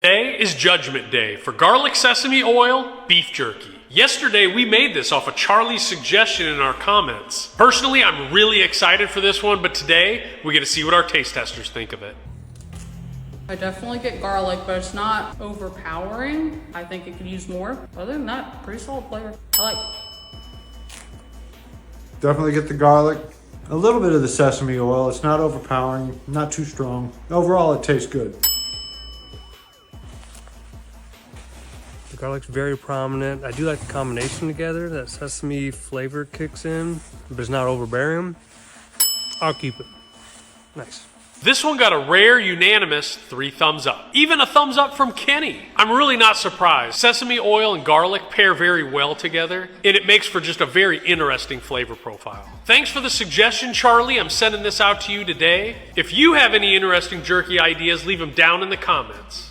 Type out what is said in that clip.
Today is Judgment Day for garlic sesame oil beef jerky. Yesterday we made this off of Charlie's suggestion in our comments. Personally, I'm really excited for this one, but today we get to see what our taste testers think of it. I definitely get garlic, but it's not overpowering. I think it could use more. Other than that, pretty solid flavor. I like. Definitely get the garlic. A little bit of the sesame oil. It's not overpowering, not too strong. Overall, it tastes good. The garlic's very prominent. I do like the combination together. That sesame flavor kicks in, but it's not overbearing. I'll keep it. Nice. This one got a rare, unanimous 3 thumbs up. Even a thumbs up from Kenny. I'm really not surprised. Sesame oil and garlic pair very well together, and it makes for just a very interesting flavor profile. Thanks for the suggestion, Charlie. I'm sending this out to you today. If you have any interesting jerky ideas, leave them down in the comments.